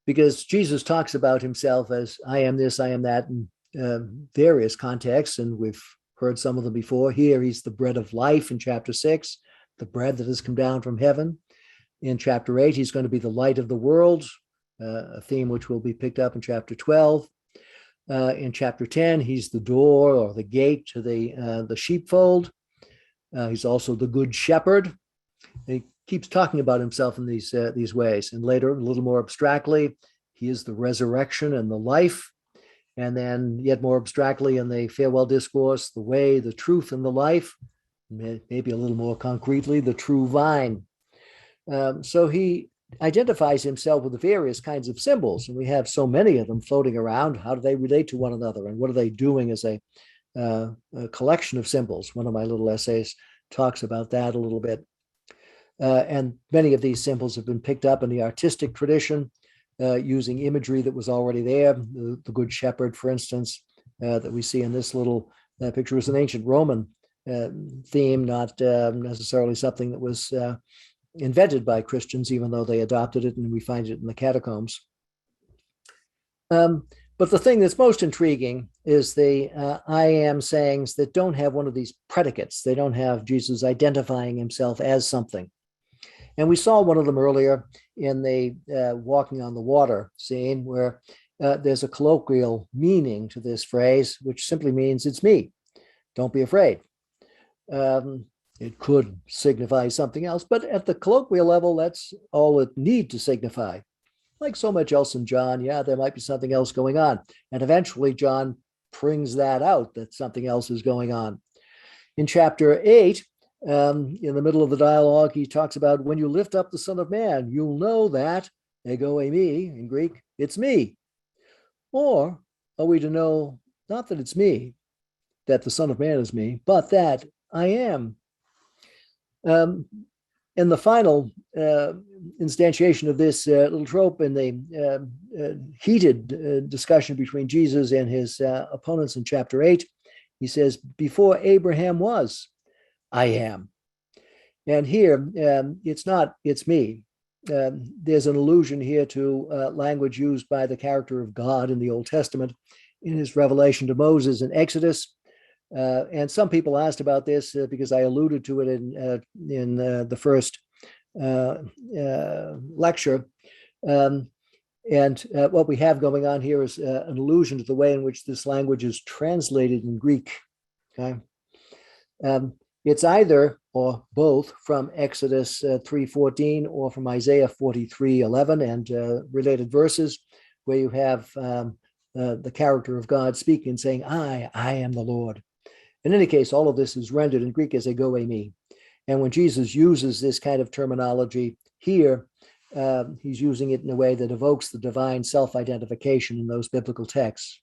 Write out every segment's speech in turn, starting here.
because Jesus talks about himself as I am this, I am that in various contexts, and we've heard some of them before. Here, he's the bread of life in chapter 6, the bread that has come down from heaven. In chapter 8, he's going to be the light of the world, a theme which will be picked up in chapter 12. In chapter 10, he's the door or the gate to the sheepfold. He's also the good shepherd. He keeps talking about himself in these ways. And later, a little more abstractly, he is the resurrection and the life. And then yet more abstractly in the farewell discourse, the way, the truth, and the life. Maybe a little more concretely, the true vine. So he identifies himself with various kinds of symbols, and we have so many of them floating around. How do they relate to one another, and what are they doing as a collection of symbols? One of my little essays talks about that a little bit. And many of these symbols have been picked up in the artistic tradition, using imagery that was already there. The Good Shepherd, for instance, that we see in this little picture, is an ancient Roman theme, not necessarily something that was invented by Christians, even though they adopted it, and we find it in the catacombs. But the thing that's most intriguing is the I am sayings that don't have one of these predicates. They don't have Jesus identifying himself as something. And we saw one of them earlier in the walking on the water scene, where there's a colloquial meaning to this phrase, which simply means it's me. Don't be afraid. It could signify something else, but at the colloquial level, that's all it need to signify. Like so much else in John, yeah, there might be something else going on. And eventually John brings that out, that something else is going on. In chapter 8, in the middle of the dialogue, he talks about when you lift up the Son of Man, you'll know that, ego eimi in Greek, it's me. Or are we to know not that it's me, that the Son of Man is me, but that I am. And the final instantiation of this little trope in the heated discussion between Jesus and his opponents in chapter 8, he says, before Abraham was, I am. And here, it's not, it's me. There's an allusion here to language used by the character of God in the Old Testament in his revelation to Moses in Exodus. And some people asked about this because I alluded to it in the first lecture. And what we have going on here is an allusion to the way in which this language is translated in Greek. Okay, it's either or both from Exodus 3:14 or from Isaiah 43:11 and related verses, where you have the character of God speaking, saying, I am the Lord. In any case, all of this is rendered in Greek as ego eimi. And when Jesus uses this kind of terminology here, he's using it in a way that evokes the divine self-identification in those biblical texts.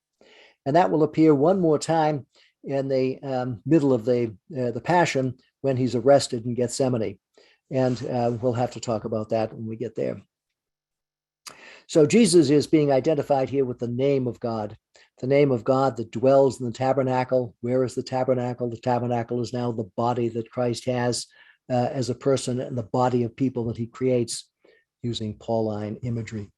And that will appear one more time in the middle of the Passion, when he's arrested in Gethsemane. And we'll have to talk about that when we get there. So Jesus is being identified here with the name of God, the name of God that dwells in the tabernacle. Where is the tabernacle? The tabernacle is now the body that Christ has as a person and the body of people that he creates, using Pauline imagery.